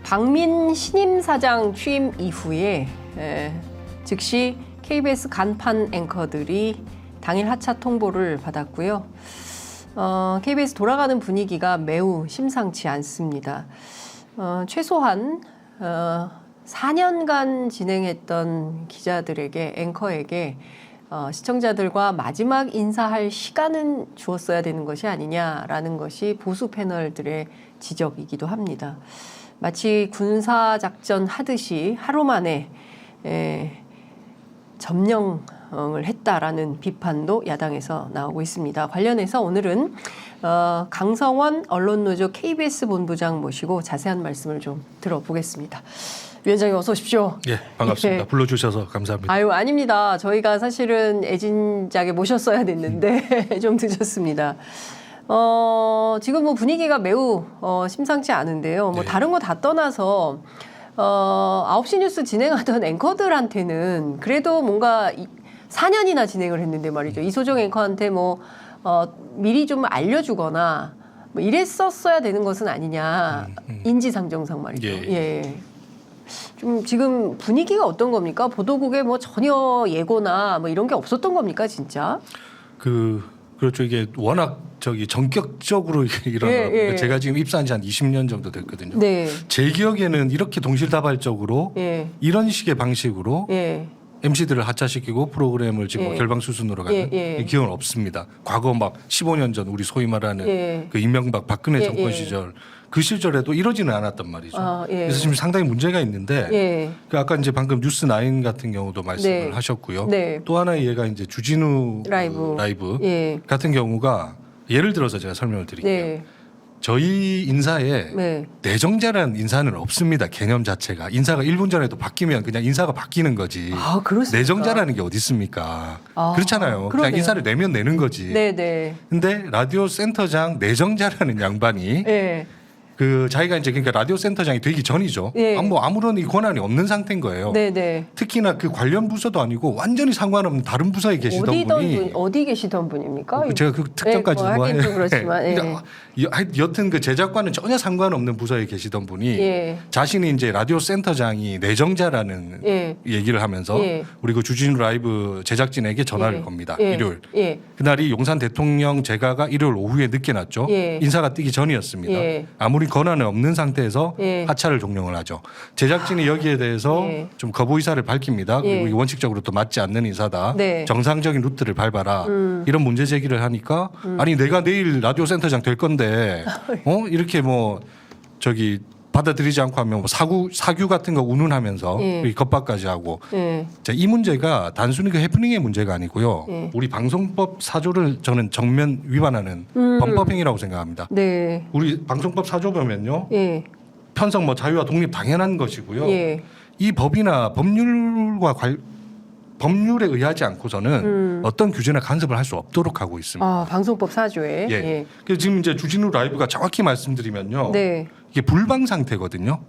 박민 신임 사장 취임 이후에 즉시 KBS 간판 앵커들이 당일 하차 통보를 받았고요. KBS 돌아가는 분위기가 매우 심상치 않습니다. 최소한 4년간 진행했던 기자들에게, 앵커에게 시청자들과 마지막 인사할 시간은 주었어야 되는 것이 아니냐라는 것이 보수 패널들의 지적이기도 합니다. 마치 군사작전 하듯이 하루 만에 점령을 했다라는 비판도 야당에서 나오고 있습니다. 관련해서 오늘은 강성원 언론노조 KBS 본부장 모시고 자세한 말씀을 좀 들어보겠습니다. 위원장님 어서 오십시오. 예, 반갑습니다. 불러주셔서 감사합니다. 아유, 아닙니다. 저희가 사실은 애진작에 모셨어야 됐는데 좀 늦었습니다. 지금 뭐 분위기가 매우 심상치 않은데요. 뭐 네. 다른 거 다 떠나서 9시 뉴스 진행하던 앵커들한테는 그래도 뭔가 4년이나 진행을 했는데 말이죠. 이소정 앵커한테 뭐 미리 좀 알려주거나 뭐 이랬었어야 되는 것은 아니냐. 인지상정상 말이죠. 예. 좀 지금 분위기가 어떤 겁니까? 보도국에 뭐 전혀 예고나 뭐 이런 게 없었던 겁니까, 진짜? 그렇죠. 이게 워낙 전격적으로 일어나고 제가 지금 입사한 지 한 20년 정도 됐거든요. 네. 제 기억에는 이렇게 동실다발적으로 이런 식의 방식으로 MC들을 하차시키고 프로그램을 지금 결방 수순으로 가는 이 기억은 없습니다. 과거 막 15년 전 우리 소위 말하는 그 이명박 박근혜 정권 시절 그 시절에도 이러지는 않았단 말이죠. 그래서 지금 상당히 문제가 있는데 그 아까 이제 방금 뉴스9 같은 경우도 말씀을 하셨고요. 또 하나의 예가 이제 주진우 라이브 같은 경우가 예를 들어서 제가 설명을 드릴게요. 저희 인사에 내정자라는 인사는 없습니다. 개념 자체가. 인사가 1분 전에도 바뀌면 그냥 인사가 바뀌는 거지. 아, 그렇습니까? 내정자라는 게 어디 있습니까? 그렇잖아요. 그러네요. 그냥 인사를 내면 내는 거지. 근데 라디오 센터장 내정자라는 양반이 그 자기가 이제 그러니까 라디오 센터장이 되기 전이죠. 뭐 아무런 이 권한이 없는 상태인 거예요. 특히나 그 관련 부서도 아니고 완전히 상관없는 다른 부서에 계시던 분이 어디 계시던 분입니까? 제가 그 특정까지 뭐 하긴 좀 그렇지만. 여튼 그 제작과는 전혀 상관없는 부서에 계시던 분이 자신이 이제 라디오 센터장이 내정자라는 얘기를 하면서 우리 그 주진우 라이브 제작진에게 전화를 겁니다. 일요일. 그날이 용산 대통령 제가가 일요일 오후에 늦게 났죠. 인사가 뜨기 전이었습니다. 아무리 권한은 없는 상태에서 하차를 종용을 하죠. 제작진이 여기에 대해서 좀 거부 의사를 밝힙니다. 그리고 이 원칙적으로 또 맞지 않는 인사다. 정상적인 루트를 밟아라. 이런 문제 제기를 하니까 아니 내가 내일 라디오 센터장 될 건데 이렇게 뭐 받아들이지 않고 하면 뭐 사규 같은 거 운운하면서 겁박까지 하고 자, 이 문제가 단순히 그 해프닝의 문제가 아니고요. 우리 방송법 4조를 저는 정면 위반하는 범법행위라고 생각합니다. 우리 방송법 4조 보면요. 편성 뭐 자유와 독립 당연한 것이고요. 이 법이나 법률에 의하지 않고서는 어떤 규제나 간섭을 할 수 없도록 하고 있습니다. 방송법 4조에. 그래서 지금 이제 주진우 라이브가 정확히 말씀드리면요. 이게 불방 상태거든요.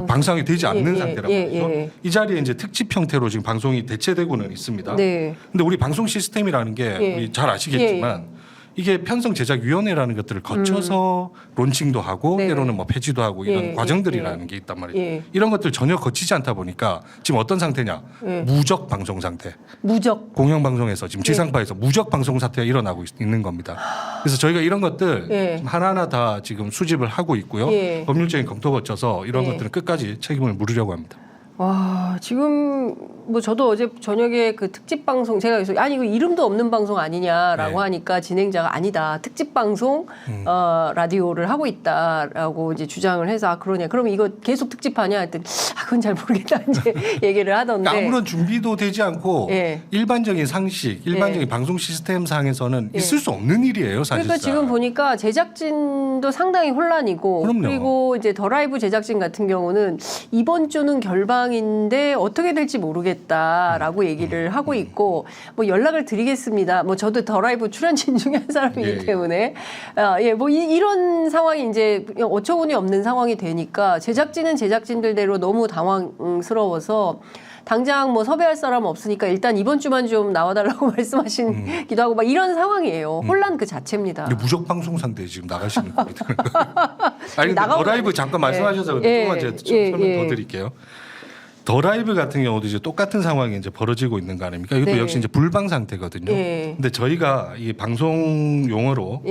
방송이 되지 않는 상태라고 하죠. 이 자리에 이제 특집 형태로 지금 방송이 대체되고는 있습니다. 근데 우리 방송 시스템이라는 게 우리 잘 아시겠지만 이게 편성 제작 위원회라는 것들을 거쳐서 론칭도 하고 때로는 뭐 폐지도 하고 이런 과정들이라는 게 있단 말이에요. 이런 것들 전혀 거치지 않다 보니까 지금 어떤 상태냐? 무적 방송 상태. 무적. 공영방송에서 지금 지상파에서 무적 방송 사태가 일어나고 있는 겁니다. 그래서 저희가 이런 것들 하나하나 다 지금 수집을 하고 있고요. 법률적인 검토 거쳐서 이런 것들은 끝까지 책임을 물으려고 합니다. 와, 지금 뭐 저도 어제 저녁에 그 특집 방송 제가 그래서 아니 이거 이름도 없는 방송 아니냐라고 하니까 진행자가 아니다. 특집 방송 라디오를 하고 있다라고 이제 주장을 해서 그러냐. 그러면 이거 계속 특집하냐 했더니 그건 잘 모르겠다 이제 얘기를 하던데. 그러니까 아무런 준비도 되지 않고 일반적인 상식, 일반적인 방송 시스템 상에서는 있을 수 없는 일이에요, 사실상. 그러니까 지금 보니까 제작진도 상당히 혼란이고 그리고 이제 더 라이브 제작진 같은 경우는 이번 주는 결방 상황인데 어떻게 될지 모르겠다라고 얘기를 하고 있고 뭐 연락을 드리겠습니다. 뭐 저도 더 라이브 출연진 중에 한 사람이기 때문에 뭐 이런 상황이 이제 어처구니 없는 상황이 되니까 제작진은 제작진들대로 너무 당황스러워서 당장 뭐 섭외할 사람 없으니까 일단 이번 주만 좀 나와달라고 말씀하시기도 하고 막 이런 상황이에요. 혼란 그 자체입니다. 무적 방송상대 지금 나가시는 겁니다. 아니 근데 더 라이브 잠깐 말씀하셔서 조금만 제가 설명 더 드릴게요. 더 라이브 같은 경우도 이제 똑같은 상황이 이제 벌어지고 있는 거 아닙니까? 이것도 역시 이제 불방 상태거든요. 근데 저희가 이 방송 용어로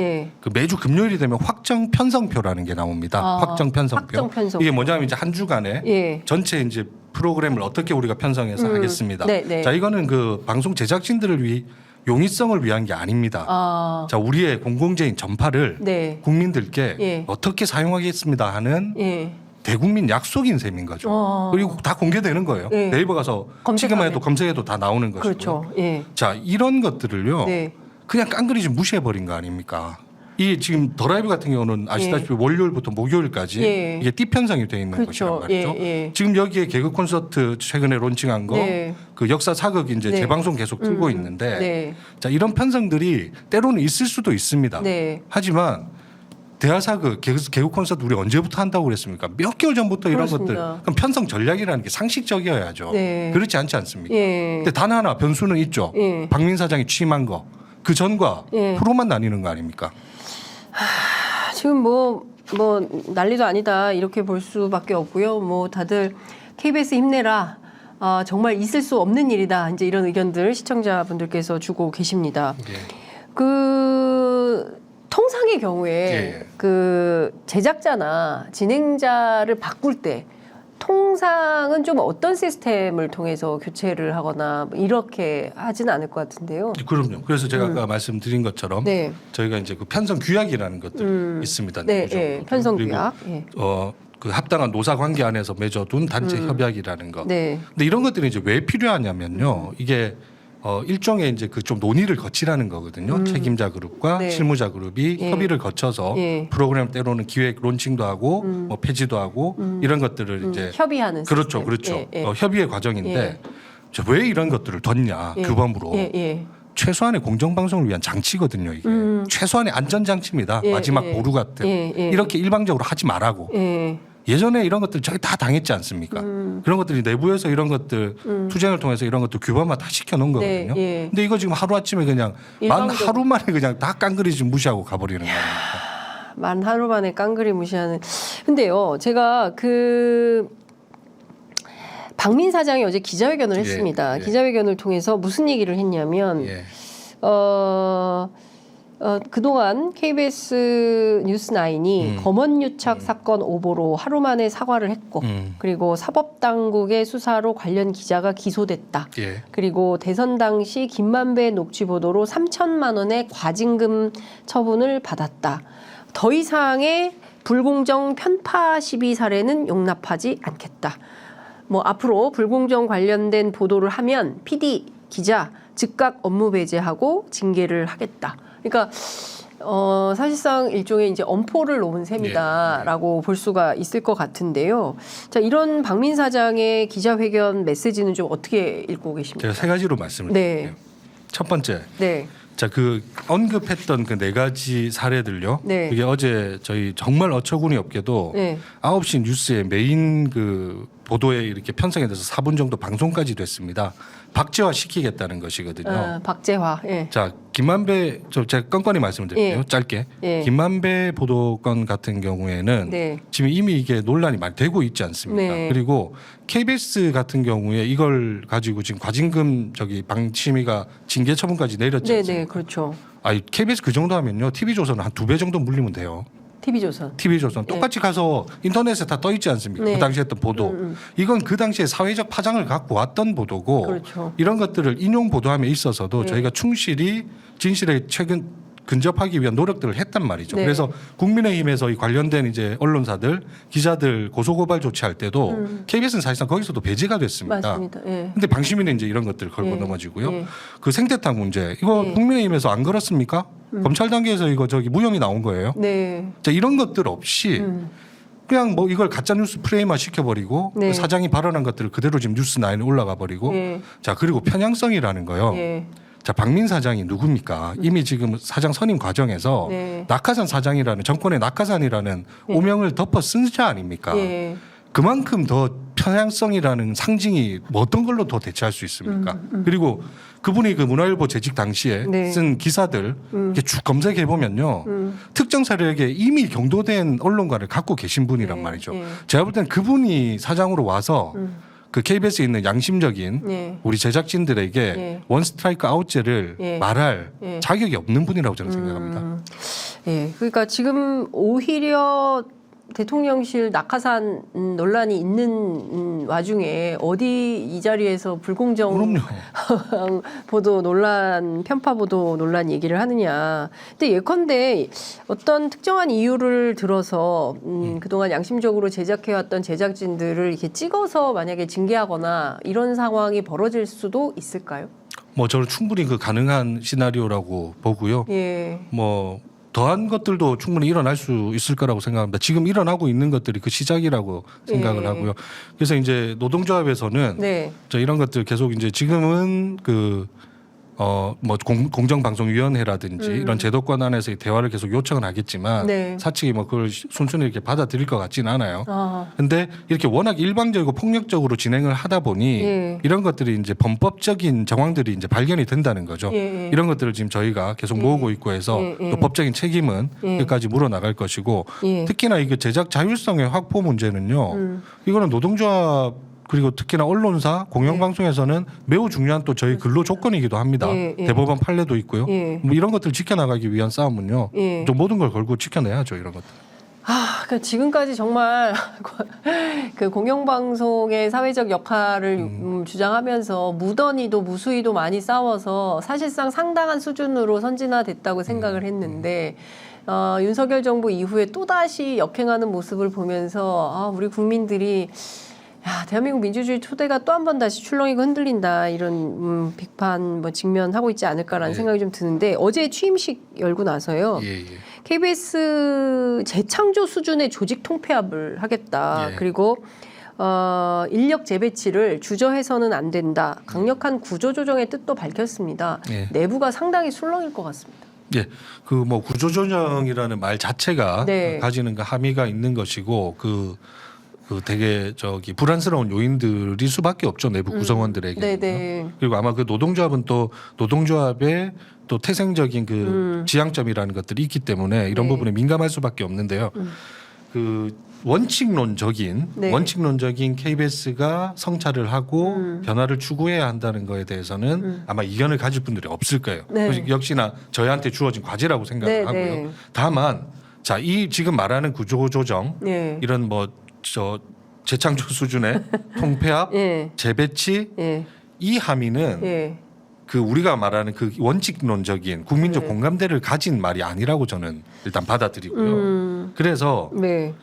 그 매주 금요일이 되면 확정 편성표라는 게 나옵니다. 확정 편성표. 이게 뭐냐면 이제 한 주간에 전체 이제 프로그램을 어떻게 우리가 편성해서 하겠습니다. 자, 이거는 그 방송 제작진들을 용이성을 위한 게 아닙니다. 자, 우리의 공공재인 전파를 국민들께 어떻게 사용하겠습니다 하는 대국민 약속인 셈인 거죠. 그리고 다 공개되는 거예요. 네이버 가서 지금만 해도 검색해도 다 나오는 것이고요. 그렇죠. 자, 이런 것들을요. 그냥 깡그리 무시해버린 거 아닙니까? 이 지금 더 라이브 같은 경우는 아시다시피 월요일부터 목요일까지 이게 띠 편성이 되어 있는 것이란 말이죠. 지금 여기에 개그 콘서트 최근에 론칭한 거 그 역사 사극 이제 재방송 계속 틀고 있는데 자, 이런 편성들이 때로는 있을 수도 있습니다. 하지만 대하사극 개그 콘서트 우리 언제부터 한다고 그랬습니까? 몇 개월 전부터 이런 것들. 그럼 편성 전략이라는 게 상식적이어야죠. 그렇지 않지 않습니까? 근데 단 하나 변수는 있죠. 박민 사장이 취임한 거. 그 전과 프로만 나뉘는 거 아닙니까? 지금 뭐 난리도 아니다 이렇게 볼 수밖에 없고요. 뭐 다들 KBS 힘내라. 정말 있을 수 없는 일이다. 이제 이런 의견들 시청자분들께서 주고 계십니다. 그 통상의 경우에 그 제작자나 진행자를 바꿀 때 통상은 좀 어떤 시스템을 통해서 교체를 하거나 이렇게 하진 않을 것 같은데요. 그럼요. 그래서 제가 아까 말씀드린 것처럼 저희가 이제 그 편성 규약이라는 것들이 있습니다. 편성 규약. 그 합당한 노사 관계 안에서 맺어둔 단체 협약이라는 거. 근데 이런 것들이 이제 왜 필요하냐면요. 이게 일종의 이제 그 좀 논의를 거치라는 거거든요. 책임자 그룹과 실무자 그룹이 협의를 거쳐서 프로그램 때로는 기획 론칭도 하고 뭐 폐지도 하고 이런 것들을 이제 협의하는 그렇죠. 협의의 과정인데 왜 이런 것들을 뒀냐 규범으로 최소한의 공정방송을 위한 장치거든요. 이게 최소한의 안전장치입니다. 마지막 보루 같은 이렇게 일방적으로 하지 말라고. 예전에 이런 것들 저희 다 당했지 않습니까? 그런 것들이 내부에서 이런 것들 투쟁을 통해서 이런 것들 규범화 다 시켜놓은 거거든요. 근데 이거 지금 하루아침에 그냥 만 하루 만에 그냥 다 깡그리 무시하고 가버리는 거 아닙니까? 만 하루 만에 깡그리 무시하는. 근데요, 제가 그 박민 사장이 어제 기자회견을 했습니다. 기자회견을 통해서 무슨 얘기를 했냐면 그동안 KBS 뉴스9이 검언유착 사건 오보로 하루 만에 사과를 했고 그리고 사법당국의 수사로 관련 기자가 기소됐다. 그리고 대선 당시 김만배 녹취 보도로 3천만 원의 과징금 처분을 받았다. 더 이상의 불공정 편파 시비 사례는 용납하지 않겠다. 뭐 앞으로 불공정 관련된 보도를 하면 PD, 기자 즉각 업무 배제하고 징계를 하겠다. 그러니까 사실상 일종의 이제 엄포를 놓은 셈이다라고 볼 수가 있을 것 같은데요. 자, 이런 박민 사장의 기자회견 메시지는 좀 어떻게 읽고 계십니까? 제가 세 가지로 말씀을 드릴게요. 첫 번째, 자, 그 언급했던 그 네 가지 사례들요. 이게 어제 저희 정말 어처구니 없게도 9시 뉴스의 메인 그 보도에 이렇게 편성이 돼서 4분 정도 방송까지 됐습니다. 박제화 시키겠다는 것이거든요. 박제화. 자, 김만배 제가 건건히 말씀드릴게요. 짧게. 김만배 보도건 같은 경우에는 지금 이미 이게 논란이 많이 되고 있지 않습니까? 그리고 KBS 같은 경우에 이걸 가지고 지금 과징금 방심위가 징계 처분까지 내렸지 않습니까? 그렇죠. KBS 그 정도 하면요. TV조선은 한 2배 정도 물리면 돼요. TV조선 똑같이 가서 인터넷에 다 떠 있지 않습니까? 그 당시에 했던 보도. 이건 그 당시에 사회적 파장을 갖고 왔던 보도고 이런 것들을 인용 보도함에 있어서도 저희가 충실히 진실에 근접하기 위한 노력들을 했단 말이죠. 그래서 국민의힘에서 이 관련된 이제 언론사들, 기자들 고소고발 조치할 때도 KBS는 사실상 거기서도 배제가 됐습니다. 맞습니다. 근데 방심위는 이제 이런 것들을 걸고 넘어지고요. 그 생태탕 문제 이거 국민의힘에서 안 걸었습니까? 검찰 단계에서 이거 무혐의 나온 거예요. 자, 이런 것들 없이 그냥 뭐 이걸 가짜 뉴스 프레임화 시켜버리고 네. 그 사장이 발언한 것들을 그대로 지금 뉴스9에 올라가 버리고 예. 자 그리고 편향성이라는 거요. 예. 자 박민 사장이 누굽니까? 이미 지금 사장 선임 과정에서 네. 낙하산 사장이라는 정권의 낙하산이라는 오명을 덮어 쓴 자 아닙니까? 예. 그만큼 더 편향성이라는 상징이 뭐 어떤 걸로 더 대체할 수 있습니까? 그리고 그분이 그 문화일보 재직 당시에 네. 쓴 기사들 이렇게 쭉 검색해 보면요. 특정 세력에 이미 경도된 언론가를 갖고 계신 분이란 네. 말이죠. 네. 제가 볼 땐 그분이 사장으로 와서 그 KBS에 있는 양심적인 네. 우리 제작진들에게 네. 원 스트라이크 아웃제를 네. 말할 네. 자격이 없는 분이라고 저는 생각합니다. 예. 그러니까 지금 오히려 대통령실 낙하산 논란이 있는 와중에 어디 이 자리에서 불공정 그럼요. 보도 논란, 편파 보도 논란 얘기를 하느냐. 근데 예컨대 어떤 특정한 이유를 들어서 그동안 양심적으로 제작해왔던 제작진들을 이렇게 찍어서 만약에 징계하거나 이런 상황이 벌어질 수도 있을까요? 뭐 저는 충분히 그 가능한 시나리오라고 보고요. 예. 뭐 더한 것들도 충분히 일어날 수 있을 거라고 생각합니다. 지금 일어나고 있는 것들이 그 시작이라고 생각을 예. 하고요. 그래서 이제 노동조합에서는 네. 저 이런 것들 계속 이제 지금은 그 뭐 공정방송위원회라든지 이런 제도권 안에서의 대화를 계속 요청은 하겠지만 네. 사측이 뭐 그걸 순순히 이렇게 받아들일 것 같지는 않아요. 아. 근데 이렇게 워낙 일방적이고 폭력적으로 진행을 하다 보니 예. 이런 것들이 이제 범법적인 정황들이 이제 발견이 된다는 거죠. 예. 이런 것들을 지금 저희가 계속 모으고 있고 해서 예. 또 법적인 책임은 예. 끝까지 물어나갈 것이고 예. 특히나 이게 제작 자율성의 확보 문제는요. 이거는 노동조합 그리고 특히나 언론사 공영방송에서는 매우 중요한 또 저희 근로 조건이기도 합니다. 예. 대법원 판례도 있고요. 예. 뭐 이런 것들 지켜나가기 위한 싸움은요. 예. 또 모든 걸 걸고 지켜내야죠. 이런 것들. 그러니까 지금까지 정말 그 공영방송의 사회적 역할을 주장하면서 무던히도 무수히도 많이 싸워서 사실상 상당한 수준으로 선진화됐다고 생각을 했는데 윤석열 정부 이후에 또다시 역행하는 모습을 보면서 우리 국민들이 대한민국 민주주의 토대가 또 한 번 다시 출렁이고 흔들린다 이런 비판 직면하고 있지 않을까라는 생각이 좀 드는데 어제 취임식 열고 나서요. KBS 재창조 수준의 조직 통폐합을 하겠다. 그리고 인력 재배치를 주저해서는 안 된다. 강력한 구조조정의 뜻도 밝혔습니다. 내부가 상당히 술렁일 것 같습니다. 예, 그 뭐 구조조정이라는 말 자체가 가지는 그 함의가 있는 것이고 그 되게 불안스러운 요인들일 수밖에 없죠. 내부 구성원들에게. 그리고 아마 그 노동조합은 또 노동조합의 또 태생적인 그 지향점이라는 것들이 있기 때문에 이런 부분에 민감할 수밖에 없는데요. 그 원칙론적인 KBS가 성찰을 하고 변화를 추구해야 한다는 거에 대해서는 아마 이견을 가질 분들이 없을 거예요. 역시나 저희한테 주어진 과제라고 생각을 하고요. 다만 자, 이 지금 말하는 구조조정 이런 재창조 수준의 통폐합, 재배치 이 함의는 그 우리가 말하는 그 원칙론적인 국민적 공감대를 가진 말이 아니라고 저는 일단 받아들이고요. 그래서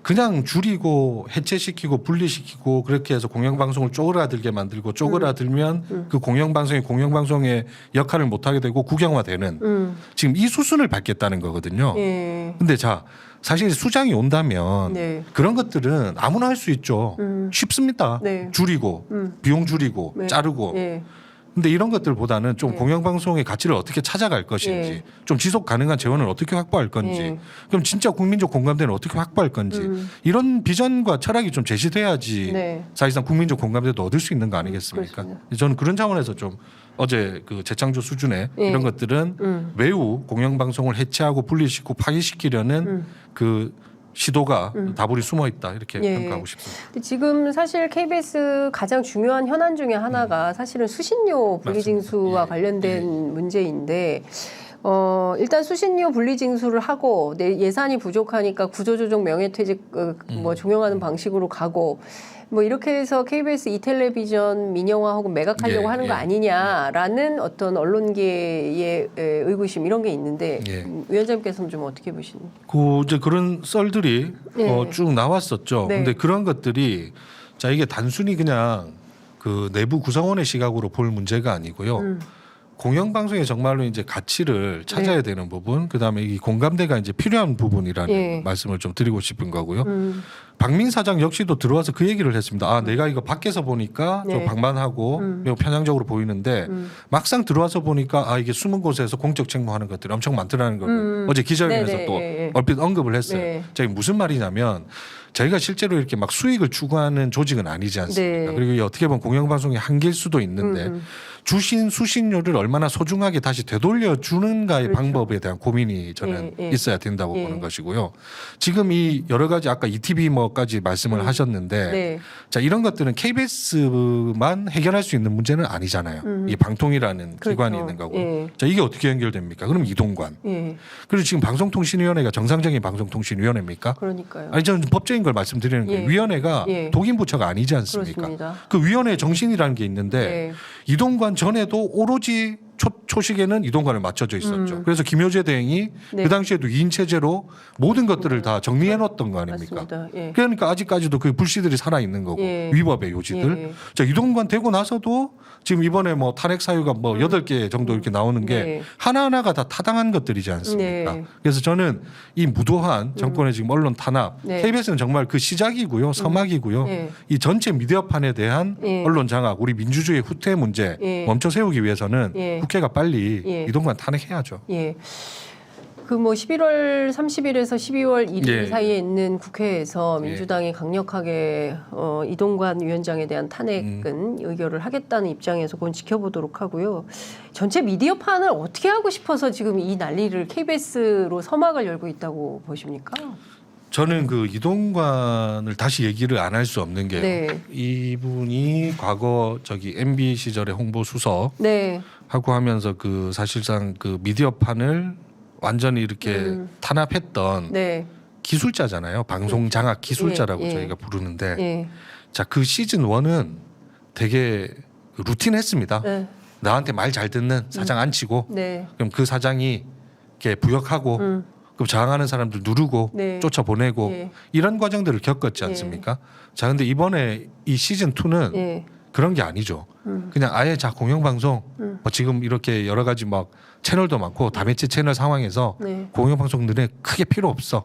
그냥 줄이고 해체시키고 분리시키고 그렇게 해서 공영방송을 쪼그라들게 만들고 쪼그라들면 그 공영방송의 역할을 못하게 되고 국영화되는 지금 이 수순을 밟겠다는 거거든요. 근데 자 사실 수장이 온다면 그런 것들은 아무나 할 수 있죠. 쉽습니다. 줄이고 비용 줄이고 자르고. 근데 이런 것들보다는 좀 공영방송의 가치를 어떻게 찾아갈 것인지 좀 지속 가능한 재원을 어떻게 확보할 건지 그럼 진짜 국민적 공감대는 어떻게 확보할 건지 이런 비전과 철학이 좀 제시돼야지 사실상 국민적 공감대도 얻을 수 있는 거 아니겠습니까? 그렇습니다. 저는 그런 차원에서 좀 어제 그 재창조 수준의 이런 것들은 매우 공영방송을 해체하고 분리시키고 파괴시키려는 그 시도가 다분히 숨어 있다 이렇게 평가하고 싶습니다. 지금 사실 KBS 가장 중요한 현안 중에 하나가 사실은 수신료 분리징수와 관련된 문제인데 일단 수신료 분리징수를 하고 예산이 부족하니까 구조조정 명예퇴직 종용하는 방식으로 가고 이렇게 해서 KBS 이텔레비전 민영화 혹은 매각하려고 하는 거 아니냐라는 어떤 언론계의 의구심 이런 게 있는데 위원장님께서는 좀 어떻게 보시나요? 이제 그런 썰들이 쭉 나왔었죠. 근데 그런 것들이 이게 단순히 그냥 그 내부 구성원의 시각으로 볼 문제가 아니고요. 공영방송에 정말로 이제 가치를 찾아야 되는 부분, 그다음에 이 공감대가 이제 필요한 부분이라는 말씀을 좀 드리고 싶은 거고요. 박민 사장 역시도 들어와서 그 얘기를 했습니다. 아, 내가 이거 밖에서 보니까 좀 방만하고 매우 편향적으로 보이는데 막상 들어와서 보니까 아, 이게 숨은 곳에서 공적 책무하는 것들이 엄청 많더라는 걸 어제 기자회견에서 또 얼핏 언급을 했어요. 제가 무슨 말이냐면 저희가 실제로 이렇게 막 수익을 추구하는 조직은 아니지 않습니까? 그리고 어떻게 보면 공영방송의 한계일 수도 있는데 주신 수신료를 얼마나 소중하게 다시 되돌려 주는가의 방법에 대한 고민이 저는 있어야 된다고 보는 것이고요. 지금 이 여러 가지 아까 ETV 뭐까지 말씀을 하셨는데 자, 이런 것들은 KBS만 해결할 수 있는 문제는 아니잖아요. 이 방통이라는 기관이 있는 거고. 자, 이게 어떻게 연결됩니까? 그럼 이동관. 그리고 지금 방송통신위원회가 정상적인 방송통신위원회입니까? 그러니까요. 아니, 저는 법적인 걸 말씀드리는 거예요. 위원회가 독인 부처가 아니지 않습니까? 그렇습니다. 그 위원회의 정신이라는 게 있는데 이동관 전에도 오로지 초식에는 이동관을 맞춰져 있었죠. 그래서 김효재 대행이 그 당시에도 2인 체제로 모든 것들을 다 정리해 놓았던 거 아닙니까? 그러니까 아직까지도 그 불씨들이 살아 있는 거고 위법의 요지들. 자, 이동관 되고 나서도 지금 이번에 뭐 탄핵 사유가 뭐 8개 정도 이렇게 나오는 게 하나하나가 다 타당한 것들이지 않습니까? 그래서 저는 이 무도한 정권의 지금 언론 탄압, KBS는 정말 그 시작이고요, 서막이고요. 이 전체 미디어판에 대한 언론 장악, 우리 민주주의 후퇴 문제 멈춰 세우기 위해서는 국회가 빨리 이동관 탄핵해야죠. 그 뭐 11월 30일에서 12월 1일 사이에 있는 국회에서 민주당이 강력하게 이동관 위원장에 대한 탄핵은 의결을 하겠다는 입장에서 그건 지켜보도록 하고요. 전체 미디어판을 어떻게 하고 싶어서 지금 이 난리를 KBS로 서막을 열고 있다고 보십니까? 저는 그 이동관을 다시 얘기를 안 할 수 없는 게 이분이 과거 저기 MB 시절의 홍보 수석 하고 하면서 그 사실상 그 미디어판을 완전히 이렇게 탄압했던 기술자잖아요. 방송 장악 기술자라고 저희가 부르는데 자, 그 시즌 1은 되게 루틴했습니다. 나한테 말 잘 듣는 사장 앉히고 그럼 그 사장이 이렇게 부역하고 그럼 저항하는 사람들 누르고 쫓아보내고 이런 과정들을 겪었지 않습니까? 자, 근데 이번에 이 시즌 2는 그런 게 아니죠. 그냥 아예 자, 공영방송 뭐 지금 이렇게 여러 가지 막 채널도 많고 다매체 채널 상황에서 공영방송들은 크게 필요 없어.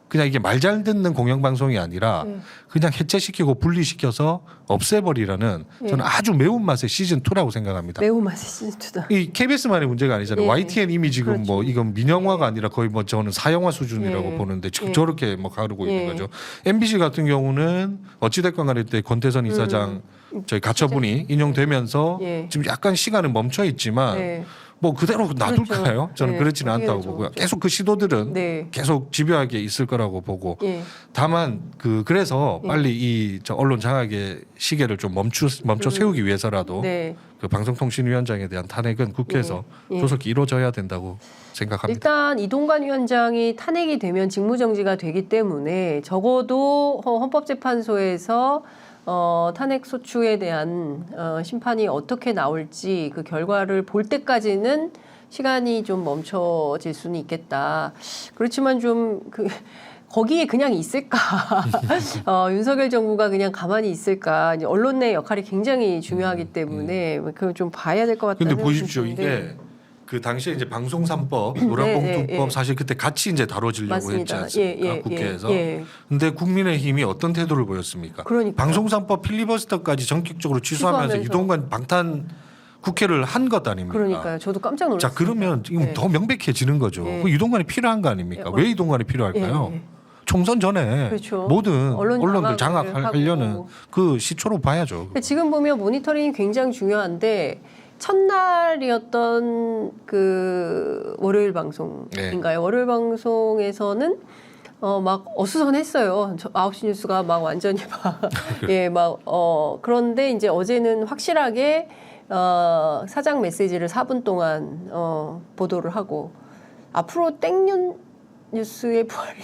그냥 이게 말 잘 듣는 공영방송이 아니라 그냥 해체시키고 분리시켜서 없애버리라는 저는 아주 매운맛의 시즌2라고 생각합니다. 매운맛의 시즌2다. 이 KBS만의 문제가 아니잖아요. YTN 이미 지금 뭐 이건 민영화가 아니라 거의 뭐 저는 사형화 수준이라고 보는데 지금 저렇게 뭐 가르고 있는 거죠. MBC 같은 경우는 어찌됐건 간에 때 권태선 이사장 저희 가처분이 인용되면서 지금 약간 시간은 멈춰 있지만 뭐 그대로 놔둘까요? 저는 그렇지는 않다고 보고요. 계속 그 시도들은 계속 집요하게 있을 거라고 보고 다만 그래서 빨리 이 저 언론 장악의 시계를 좀 멈춰 세우기 위해서라도 그 방송통신위원장에 대한 탄핵은 국회에서 조속히 이루어져야 된다고 생각합니다. 일단 이동관 위원장이 탄핵이 되면 직무정지가 되기 때문에 적어도 헌법재판소에서 탄핵 소추에 대한 심판이 어떻게 나올지 그 결과를 볼 때까지는 시간이 좀 멈춰질 수는 있겠다. 그렇지만 좀 거기에 그냥 있을까? 윤석열 정부가 그냥 가만히 있을까? 이제 언론 내 역할이 굉장히 중요하기 때문에 그걸 좀 봐야 될 것 같다는. 근데 보십시오, 이게 그 당시에 이제 방송 3법, 노란봉투법 사실 그때 같이 이제 다뤄지려고 했지 않습니까? 국회에서. 근데 국민의힘이 어떤 태도를 보였습니까? 방송 3법 필리버스터까지 전격적으로 취소하면서 이동관 방탄 국회를 한 것 아닙니까? 그러니까요. 저도 깜짝 놀랐어요. 자, 그러면 지금 더 명백해지는 거죠. 그 이동관이 필요한 거 아닙니까? 왜 이동관이 필요할까요? 총선 전에 모든 언론들 장악하려는 그 시초로 봐야죠. 지금 보면 모니터링이 굉장히 중요한데 첫날이었던 그 월요일 방송인가요? 월요일 방송에서는 막 어수선했어요. 9시 뉴스가 막 완전히 그런데 이제 어제는 확실하게 사장 메시지를 4분 동안 보도를 하고 앞으로 땡년 뉴스의 부활이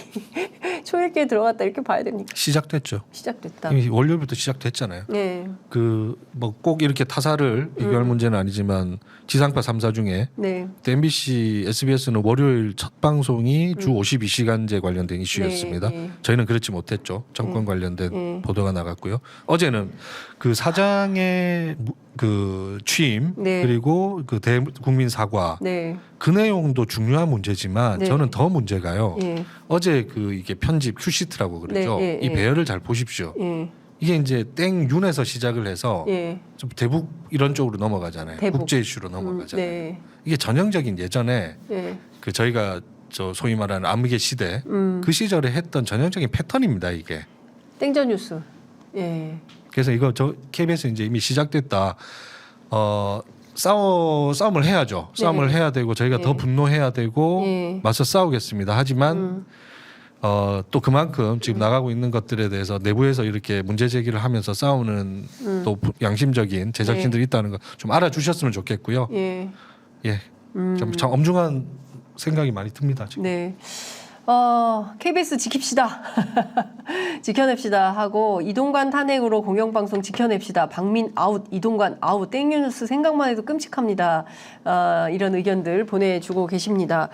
초읽기에 들어갔다 이렇게 봐야 됩니까? 시작됐죠. 시작됐다. 이미 월요일부터 시작됐잖아요. 그 뭐 꼭 이렇게 타사를 비교할 문제는 아니지만 지상파 3사 중에 MBC, SBS는 월요일 첫 방송이 주 52시간제 관련된 이슈였습니다. 저희는 그렇지 못했죠. 정권 관련된 보도가 나갔고요. 어제는 그 사장의 그 취임 네. 그리고 그 대국민 사과 네. 그 내용도 중요한 문제지만 네. 저는 더 문제가요. 예. 어제 그 이게 편집 큐시트라고 그러죠. 네, 예, 이 예. 배열을 잘 보십시오. 예. 이게 이제 땡윤에서 시작을 해서 예. 좀 대북 이런 쪽으로 넘어가잖아요. 대북. 국제 이슈로 넘어가잖아요. 네. 이게 전형적인 예전에 예. 그 저희가 저 소위 말하는 암흑의 시대 그 시절에 했던 전형적인 패턴입니다. 이게. 땡전 뉴스. 예. 그래서 이거 저 KBS 이제 이미 시작됐다. 싸움을 해야죠. 네. 싸움을 해야 되고 저희가 더 네. 분노해야 되고 네. 맞서 싸우겠습니다. 하지만 또 그만큼 지금 나가고 있는 것들에 대해서 내부에서 이렇게 문제 제기를 하면서 싸우는 또 양심적인 제작진들이 있다는 거 좀 알아주셨으면 좋겠고요. 예. 예, 참 엄중한 생각이 많이 듭니다. 지금. 네. KBS 지킵시다. 지켜냅시다 하고 이동관 탄핵으로 공영방송 지켜냅시다. 박민 아웃, 이동관 아웃, 땡뉴스 생각만 해도 끔찍합니다. 이런 의견들 보내주고 계십니다.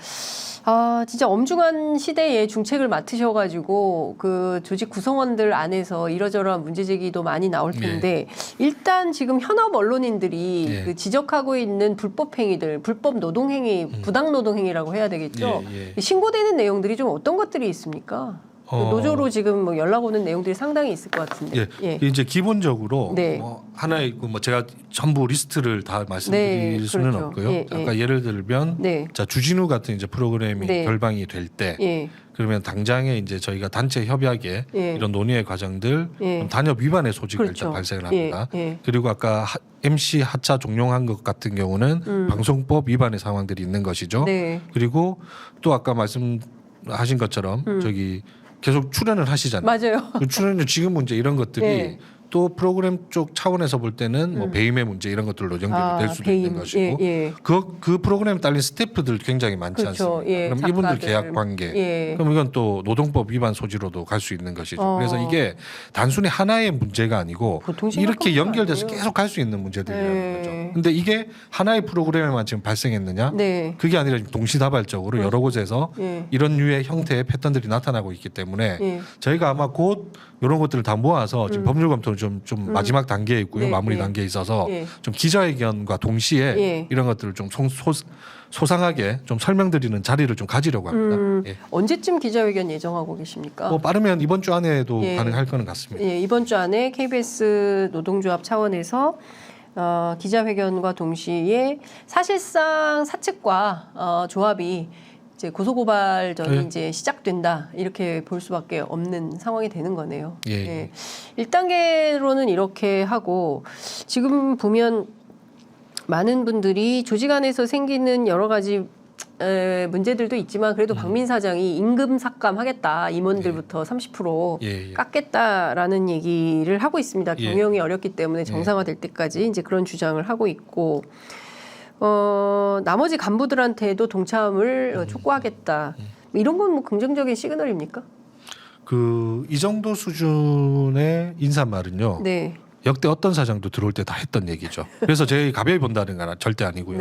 진짜 엄중한 시대에 중책을 맡으셔가지고 그 조직 구성원들 안에서 이러저러한 문제 제기도 많이 나올 텐데 일단 지금 현업 언론인들이 그 지적하고 있는 불법 행위들, 불법 노동행위, 부당 노동행위라고 해야 되겠죠. 신고되는 내용들이 좀 어떤 것들이 있습니까? 노조로 지금 뭐 연락 오는 내용들이 상당히 있을 것 같은데. 이제 기본적으로 네. 뭐 하나의 뭐 제가 전부 리스트를 다 말씀드릴 네, 수는 그렇죠. 없고요. 아까 예를 들면 네. 자 주진우 같은 이제 프로그램이 네. 결방이 될 때 그러면 당장에 이제 저희가 단체 협약에 이런 논의의 과정들 단협 위반의 소지가 그렇죠. 일단 발생을 합니다. 그리고 아까 MC 하차 종용한 것 같은 경우는 방송법 위반의 상황들이 있는 것이죠. 네. 그리고 또 아까 말씀하신 것처럼 저기 계속 출연을 하시잖아요. 맞아요. 그 출연료 지금 문제 이런 것들이 또 프로그램 쪽 차원에서 볼 때는 뭐 배임의 문제 이런 것들로 연결이 될 수도 있는 것이고 그 프로그램에 딸린 스태프들 굉장히 많지 그렇죠. 않습니까? 그럼 이분들 계약 관계 그럼 이건 또 노동법 위반 소지로도 갈 수 있는 것이죠. 그래서 이게 단순히 하나의 문제가 아니고 이렇게 연결돼서 계속 갈 수 있는 문제들이라는 거죠. 근데 이게 하나의 프로그램에만 지금 발생했느냐? 그게 아니라 동시다발적으로 여러 곳에서 이런 류의 형태의 패턴들이 나타나고 있기 때문에 저희가 아마 곧 이런 것들을 다 모아서 지금 법률 검토는 좀 마지막 단계에 있고요. 마무리 단계에 있어서 좀 기자회견과 동시에 이런 것들을 좀 소상하게 좀 설명드리는 자리를 좀 가지려고 합니다. 언제쯤 기자회견 예정하고 계십니까? 뭐 빠르면 이번 주 안에도 가능할 거는 같습니다. 이번 주 안에 KBS 노동조합 차원에서 기자회견과 동시에 사실상 사측과 조합이 이제 고소고발전이 이제 시작된다 이렇게 볼 수밖에 없는 상황이 되는 거네요. 1단계로는 이렇게 하고 지금 보면 많은 분들이 조직 안에서 생기는 여러 가지 문제들도 있지만 그래도 박민 사장이 임금 삭감하겠다 임원들부터 30% 깎겠다라는 얘기를 하고 있습니다. 경영이 어렵기 때문에 정상화될 때까지 이제 그런 주장을 하고 있고. 나머지 간부들한테도 동참을 촉구하겠다. 이런 건 뭐 긍정적인 시그널입니까? 이 정도 수준의 인사말은요. 역대 어떤 사장도 들어올 때 다 했던 얘기죠. 그래서 저희 가벼이 본다는 건 절대 아니고요.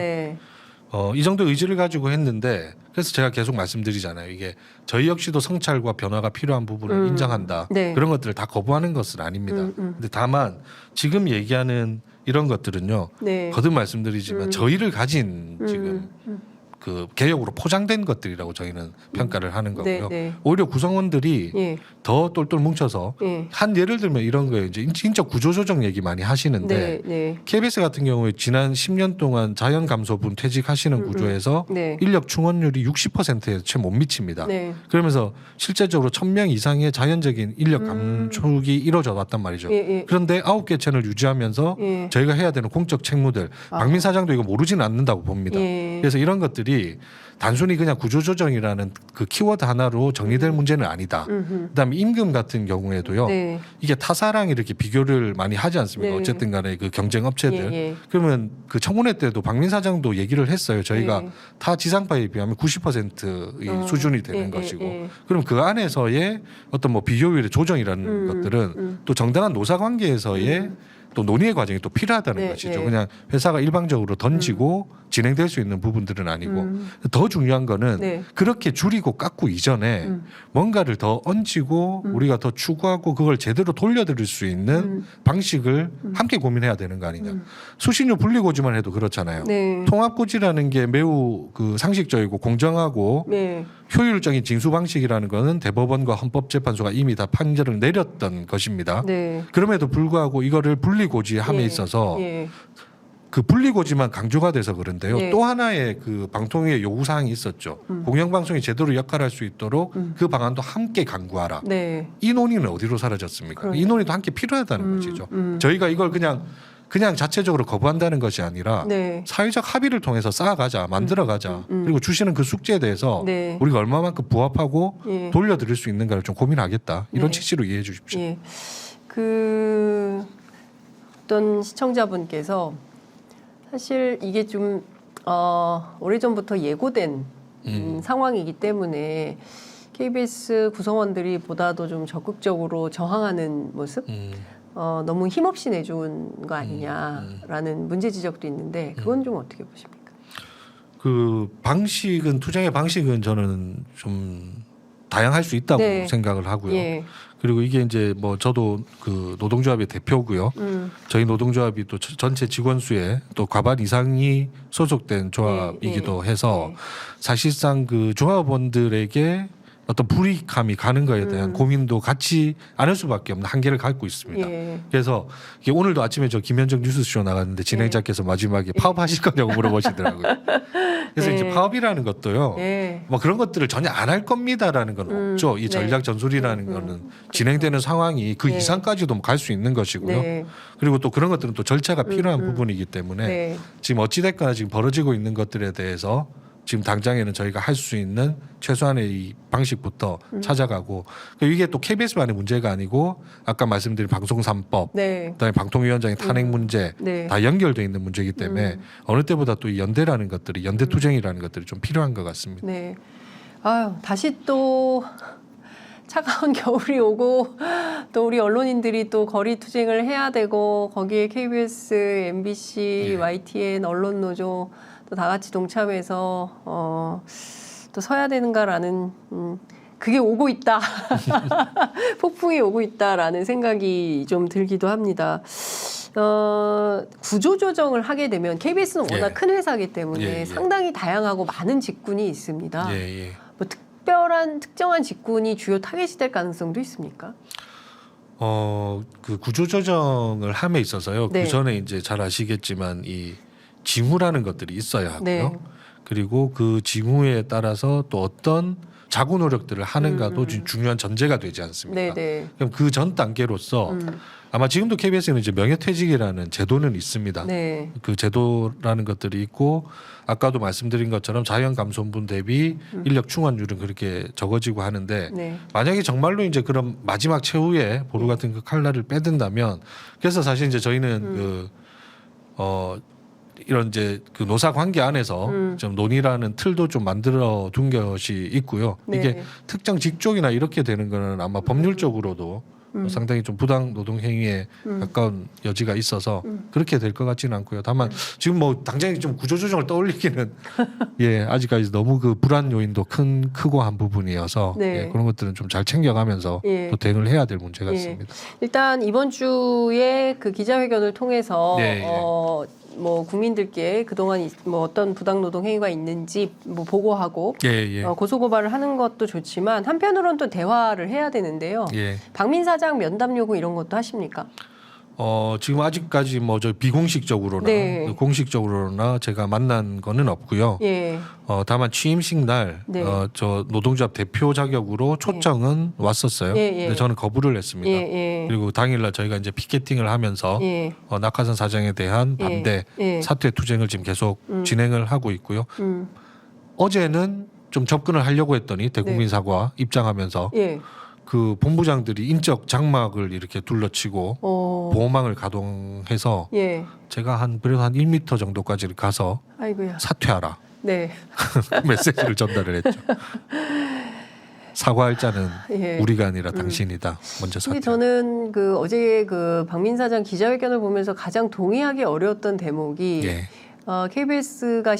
이 정도 의지를 가지고 했는데 그래서 제가 계속 말씀드리잖아요. 이게 저희 역시도 성찰과 변화가 필요한 부분을 인정한다. 그런 것들을 다 거부하는 것은 아닙니다. 근데 다만 지금 얘기하는 이런 것들은요. 거듭 말씀드리지만 저희를 가진 지금 그 개혁으로 포장된 것들이라고 저희는 평가를 하는 거고요. 오히려 구성원들이 더 똘똘 뭉쳐서 한 예를 들면 이런 거예요. 이제 인적 구조조정 얘기 많이 하시는데 KBS 같은 경우에 지난 10년 동안 자연 감소분 퇴직하시는 구조에서 인력 충원율이 60%에 채 못 미칩니다. 그러면서 실제적으로 1,000명 이상의 자연적인 인력 감축이 이루어져 왔단 말이죠. 그런데 9개 채널 유지하면서 저희가 해야 되는 공적 책무들 박민 사장도 이거 모르지는 않는다고 봅니다. 그래서 이런 것들이 단순히 그냥 구조조정이라는 그 키워드 하나로 정리될 문제는 아니다. 그다음에 임금 같은 경우에도요. 이게 타사랑 이렇게 비교를 많이 하지 않습니까? 어쨌든 간에 그 경쟁 업체들. 그러면 그 청문회 때도 박민 사장도 얘기를 했어요. 저희가 타 지상파에 비하면 90%의 수준이 되는 것이고. 그럼 그 안에서의 어떤 뭐 비교율의 조정이라는 것들은 또 정당한 노사관계에서의 또 논의의 과정이 또 필요하다는 것이죠. 그냥 회사가 일방적으로 던지고 진행될 수 있는 부분들은 아니고 더 중요한 거는 네. 그렇게 줄이고 깎고 이전에 뭔가를 더 얹히고 우리가 더 추구하고 그걸 제대로 돌려드릴 수 있는 방식을 함께 고민해야 되는 거 아니냐. 수신료 분리고지만 해도 그렇잖아요. 네. 통합고지라는 게 매우 그 상식적이고 공정하고 네. 효율적인 징수 방식이라는 거는 대법원과 헌법재판소가 이미 다 판결을 내렸던 것입니다. 네. 그럼에도 불구하고 이거를 분리고지함에 예. 있어서 예. 그 분리고지만 강조가 돼서 그런데요. 예. 또 하나의 그 방통위의 요구사항이 있었죠. 공영방송이 제대로 역할할 수 있도록 그 방안도 함께 강구하라. 네. 이 논의는 어디로 사라졌습니까? 그러네. 이 논의도 함께 필요하다는 것이죠. 저희가 이걸 그냥 자체적으로 거부한다는 것이 아니라 네. 사회적 합의를 통해서 쌓아가자, 만들어가자. 그리고 주시는 그 숙제에 대해서 네. 우리가 얼마만큼 부합하고 예. 돌려드릴 수 있는가를 좀 고민하겠다. 이런 네. 취지로 이해해 주십시오. 예. 그 어떤 시청자분께서 사실 이게 좀 오래전부터 예고된 상황이기 때문에 KBS 구성원들이 보다도 좀 적극적으로 저항하는 모습 너무 힘없이 내준 거 아니냐라는 문제 지적도 있는데 그건 좀 어떻게 보십니까? 그 방식은 투쟁의 방식은 저는 좀 다양할 수 있다고 네. 생각을 하고요. 예. 그리고 이게 이제 뭐 저도 그 노동조합의 대표고요. 저희 노동조합이 또 전체 직원 수의 또 과반 이상이 소속된 조합이기도 해서 사실상 그 조합원들에게 어떤 불이익함이 가는 거에 대한 고민도 같이 안 할 수밖에 없는 한계를 갖고 있습니다. 예. 그래서 이게 오늘도 아침에 저 김현정 뉴스쇼 나갔는데 진행자께서 마지막에 파업하실 거냐고 물어보시더라고요. 그래서 예. 이제 파업이라는 것도요. 예. 뭐 그런 것들을 전혀 안 할 겁니다라는 건 없죠. 이 전략 전술이라는 거는 진행되는 상황이 그 예. 이상까지도 갈 수 있는 것이고요. 네. 그리고 또 그런 것들은 또 절차가 필요한 부분이기 때문에 네. 지금 어찌됐거나 지금 벌어지고 있는 것들에 대해서 지금 당장에는 저희가 할 수 있는 최소한의 이 방식부터 찾아가고 이게 또 KBS만의 문제가 아니고 아까 말씀드린 방송 3법 네. 그다음에 방통위원장의 탄핵 문제 네. 다 연결돼 있는 문제이기 때문에 어느 때보다 또 이 연대라는 것들이 연대 투쟁이라는 것들이 좀 필요한 것 같습니다. 네. 아유, 다시 또 차가운 겨울이 오고 또 우리 언론인들이 또 거리 투쟁을 해야 되고 거기에 KBS, MBC, 예. YTN, 언론노조 또 다 같이 동참해서 또 서야 되는가라는 그게 오고 있다. 폭풍이 오고 있다라는 생각이 좀 들기도 합니다. 구조조정을 하게 되면 KBS는 워낙 예. 큰 회사이기 때문에 예, 예. 상당히 다양하고 많은 직군이 있습니다. 예, 예. 뭐 특정한 직군이 주요 타겟이 될 가능성도 있습니까? 그 구조조정을 함에 있어서요. 네. 그 전에 이제 잘 아시겠지만 이 징후라는 것들이 있어야 하고요. 네. 그리고 그 징후에 따라서 또 어떤 자구 노력들을 하는가도 중요한 전제가 되지 않습니까? 네. 그럼 그 전 단계로서 아마 지금도 KBS는 이제 명예퇴직이라는 제도는 있습니다. 네. 그 제도라는 것들이 있고 아까도 말씀드린 것처럼 자연 감소분 대비 인력 충원율은 그렇게 적어지고 하는데 네. 만약에 정말로 이제 그런 마지막 최후의 보루 같은 그 칼날을 빼든다면 그래서 사실 이제 저희는 이런 이제 그 노사 관계 안에서 좀 논의라는 틀도 좀 만들어 둔 것이 있고요. 네. 이게 특정 직종이나 이렇게 되는 거는 아마 법률적으로도 상당히 좀 부당 노동 행위에 가까운 여지가 있어서 그렇게 될 것 같지는 않고요. 다만 지금 뭐 당장 좀 구조조정을 떠올리기는 예 아직까지 너무 그 불안 요인도 크고 한 부분이어서 네. 예, 그런 것들은 좀 잘 챙겨가면서 예. 또 대응을 해야 될 문제 예. 같습니다. 일단 이번 주에 그 기자회견을 통해서 네, 예. 뭐 국민들께 그동안 뭐 어떤 부당 노동 행위가 있는지 뭐 보고하고 예. 고소 고발을 하는 것도 좋지만 한편으로는 또 대화를 해야 되는데요. 예. 박민 사장 면담 요구 이런 것도 하십니까? 지금 아직까지 뭐 저 비공식적으로나 네. 공식적으로나 제가 만난 거는 없고요. 예. 다만 취임식 날 네. 저 노동조합 대표 자격으로 초청은 왔었어요. 예. 근데 저는 거부를 했습니다. 예. 그리고 당일날 저희가 이제 피켓팅을 하면서 예. 낙하산 사장에 대한 반대 예. 사퇴 투쟁을 지금 계속 진행을 하고 있고요. 음. 어제는 좀 접근을 하려고 했더니 대국민 사과 입장하면서 예. 그 본부장들이 인적 장막을 이렇게 둘러치고 보호망을 가동해서 예. 제가 그래도 한 1m 정도까지 가서 아이고야. 사퇴하라 네. 메시지를 전달을 했죠. 사과할 자는 예. 우리가 아니라 당신이다. 먼저 근데 사퇴. 저는 그 어제 그 박민 사장 기자회견을 보면서 가장 동의하기 어려웠던 대목이 예. KBS가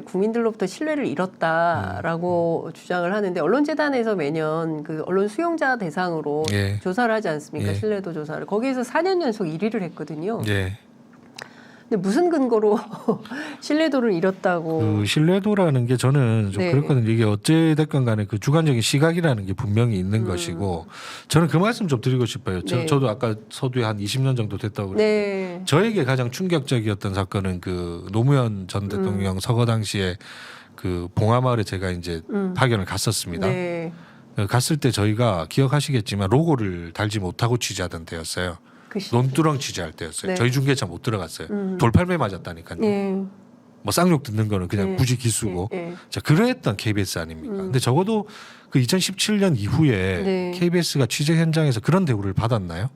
국민들로부터 신뢰를 잃었다라고 주장을 하는데 언론재단에서 매년 그 언론 수용자 대상으로 예. 조사를 하지 않습니까? 예. 신뢰도 조사를. 거기에서 4년 연속 1위를 했거든요. 예. 근데 무슨 근거로 신뢰도를 잃었다고? 그 신뢰도라는 게 저는 좀 네. 그렇거든요. 이게 어찌됐건 간에 그 주관적인 시각이라는 게 분명히 있는 것이고 저는 그 말씀 좀 드리고 싶어요. 네. 저도 아까 서두에 한 20년 정도 됐다고 그랬는데 네. 저에게 가장 충격적이었던 사건은 그 노무현 전 대통령 서거 당시에 그 봉하마을에 제가 이제 파견을 갔었습니다. 네. 갔을 때 저희가 기억하시겠지만 로고를 달지 못하고 취재하던 때였어요. 논두렁 취재할 때였어요. 네. 저희 중계차 못 들어갔어요. 돌팔매 맞았다니까요. 네. 뭐 쌍욕 듣는 거는 그냥 네. 굳이 기수고. 네. 자, 그랬던 KBS 아닙니까? 근데 적어도 그 2017년 이후에 네. KBS가 취재 현장에서 그런 대우를 받았나요?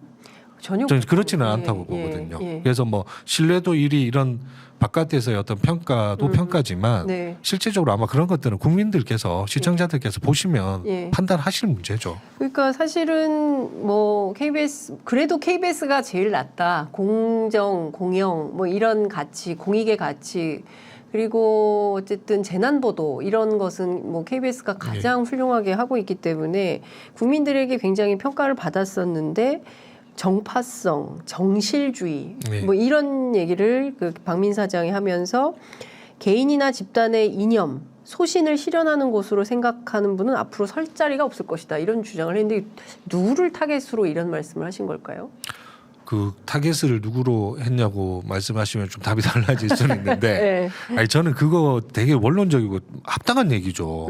전혀 저는 그렇지는 예, 않다고 예, 보거든요. 예. 그래서 뭐 신뢰도 1위 이런 바깥에서의 어떤 평가도 평가지만 네. 실제적으로 아마 그런 것들은 국민들께서 시청자들께서 보시면 예. 판단하실 문제죠. 그러니까 사실은 뭐 그래도 KBS가 제일 낫다. 공정, 공영 뭐 이런 가치, 공익의 가치 그리고 어쨌든 재난보도 이런 것은 뭐 KBS가 가장 훌륭하게 하고 있기 때문에 국민들에게 굉장히 평가를 받았었는데 정파성, 정실주의 네. 뭐 이런 얘기를 그 박민 사장이 하면서 개인이나 집단의 이념, 소신을 실현하는 곳으로 생각하는 분은 앞으로 설 자리가 없을 것이다. 이런 주장을 했는데 누구를 타겟으로 이런 말씀을 하신 걸까요? 그 타겟을 누구로 했냐고 말씀하시면 좀 답이 달라질 수는 있는데 네. 아니 저는 그거 되게 원론적이고 합당한 얘기죠.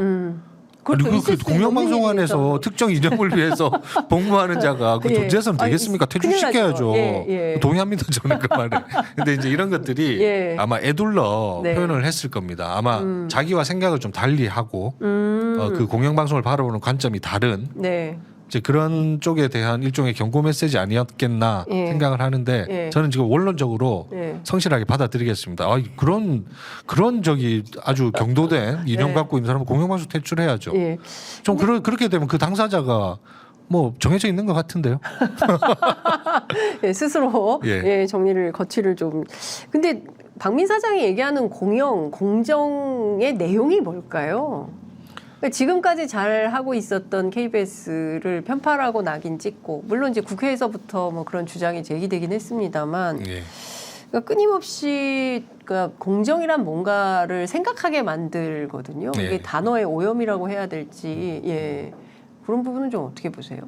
아니 그것도 있을 그 수 공영방송 있는 안에서 얘기죠. 특정 이념을 위해서 복무하는 자가 그 예. 존재해서는 아니, 되겠습니까? 큰일 퇴출시켜야죠. 나죠. 예, 예. 동의합니다 저는 그 말에. 근데 이제 이런 것들이 예. 아마 애둘러 네. 표현을 했을 겁니다. 아마 자기와 생각을 좀 달리하고 그 공영방송을 바라보는 관점이 다른 네. 이제 그런 쪽에 대한 일종의 경고 메시지 아니었겠나 예. 생각을 하는데 예. 저는 지금 원론적으로 예. 성실하게 받아들이겠습니다. 그런 저기 아주 경도된 이념 네. 갖고 있는 사람은 공영방송 퇴출해야죠. 예. 좀 그렇게 되면 그 당사자가 뭐 정해져 있는 것 같은데요. 예, 스스로 예. 예, 정리를 거취를 좀. 근데 박민 사장이 얘기하는 공정의 내용이 뭘까요? 그러니까 지금까지 잘 하고 있었던 KBS를 편파라고 낙인 찍고 물론 이제 국회에서부터 뭐 그런 주장이 제기되긴 했습니다만 예. 그러니까 끊임없이 그러니까 공정이란 뭔가를 생각하게 만들거든요. 네. 이게 단어의 오염이라고 해야 될지 예. 그런 부분은 좀 어떻게 보세요?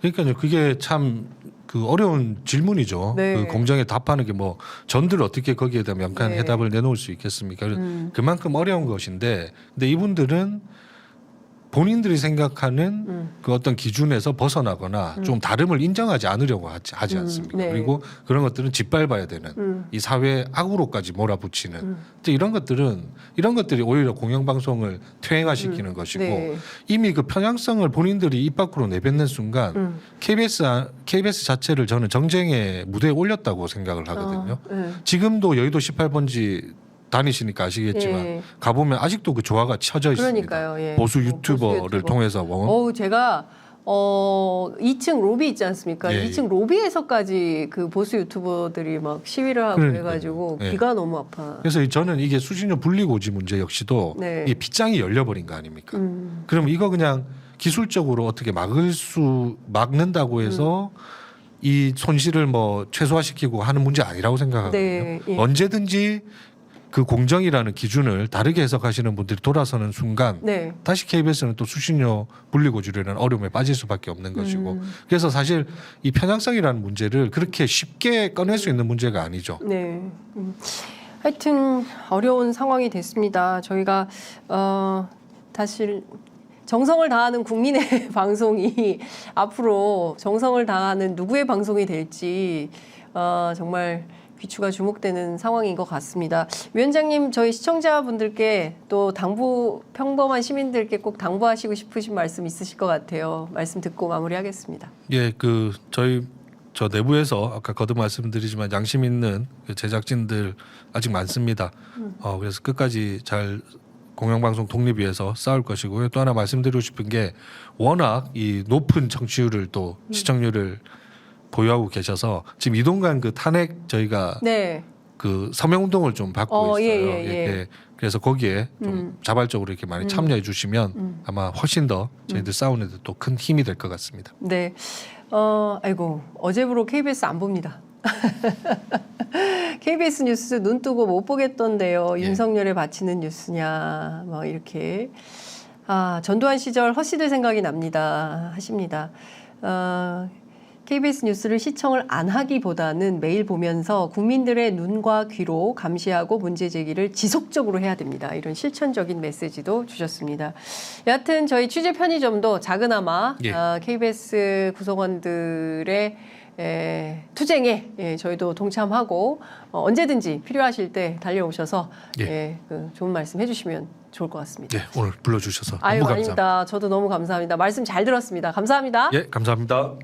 그러니까요. 그게 참 그 어려운 질문이죠. 네. 그 공정에 답하는 게 뭐 전들 어떻게 거기에 대한 명쾌한 네. 해답을 내놓을 수 있겠습니까? 그만큼 어려운 것인데, 근데 이분들은 본인들이 생각하는 그 어떤 기준에서 벗어나거나 좀 다름을 인정하지 않으려고 하지 않습니까? 네. 그리고 그런 것들은 짓밟아야 되는 이 사회 악으로까지 몰아붙이는 이제 이런 것들이 오히려 공영방송을 퇴행화시키는 것이고 네. 이미 그 편향성을 본인들이 입 밖으로 내뱉는 순간 KBS 자체를 저는 정쟁의 무대에 올렸다고 생각을 하거든요. 네. 지금도 여의도 18번지 다니시니까 아시겠지만 예. 가보면 아직도 그 조화가 쳐져 있습니다. 그러니까요. 예. 보수 보수 유튜버를 유튜버. 통해서 제가 2층 로비 있지 않습니까? 예, 2층 로비에서까지 그 보수 유튜버들이 막 시위를 하고 그러니까요. 그래가지고 예. 귀가 너무 아파. 그래서 저는 이게 수신료 분리고지 문제 역시도 네. 이 빗장이 열려버린 거 아닙니까? 그럼 이거 그냥 기술적으로 어떻게 막는다고 해서 이 손실을 뭐 최소화시키고 하는 문제 아니라고 생각하거든요. 네, 예. 언제든지 그 공정이라는 기준을 다르게 해석하시는 분들이 돌아서는 순간 네. 다시 KBS는 또 수신료 분리고지라는 어려움에 빠질 수밖에 없는 것이고 그래서 사실 이 편향성이라는 문제를 그렇게 쉽게 꺼낼 수 있는 문제가 아니죠. 네. 하여튼 어려운 상황이 됐습니다. 저희가 사실 정성을 다하는 국민의 방송이 앞으로 정성을 다하는 누구의 방송이 될지 정말 귀추가 주목되는 상황인 것 같습니다. 위원장님, 저희 시청자분들께 또 평범한 시민들께 꼭 당부하시고 싶으신 말씀 있으실 것 같아요. 말씀 듣고 마무리하겠습니다. 예, 저 내부에서 아까 거듭 말씀드리지만 양심 있는 그 제작진들 아직 많습니다. 그래서 끝까지 잘 공영방송 독립 위해서 싸울 것이고요. 또 하나 말씀드리고 싶은 게 워낙 이 높은 청취율을 또 시청률을 보유하고 계셔서 지금 이동관 그 탄핵 저희가 네. 그 서명운동을 좀 받고 있어요. 예. 그래서 거기에 좀 자발적으로 이렇게 많이 참여해 주시면 아마 훨씬 더 저희들 싸우는데 또 큰 힘이 될 것 같습니다. 네. 아이고 어제부로 KBS 안 봅니다. KBS 뉴스 눈 뜨고 못 보겠던데요. 윤석열에 바치는 뉴스냐 뭐 이렇게. 전두환 시절 허씨들 생각이 납니다. 하십니다. KBS 뉴스를 시청을 안 하기보다는 매일 보면서 국민들의 눈과 귀로 감시하고 문제 제기를 지속적으로 해야 됩니다. 이런 실천적인 메시지도 주셨습니다. 여하튼 저희 취재 편의점도 작은아마 KBS 구성원들의 투쟁에 저희도 동참하고 언제든지 필요하실 때 달려오셔서 그 좋은 말씀 해주시면 좋을 것 같습니다. 네, 오늘 불러주셔서 너무 아유, 감사합니다. 아닙니다. 저도 너무 감사합니다. 말씀 잘 들었습니다. 감사합니다. 예, 감사합니다.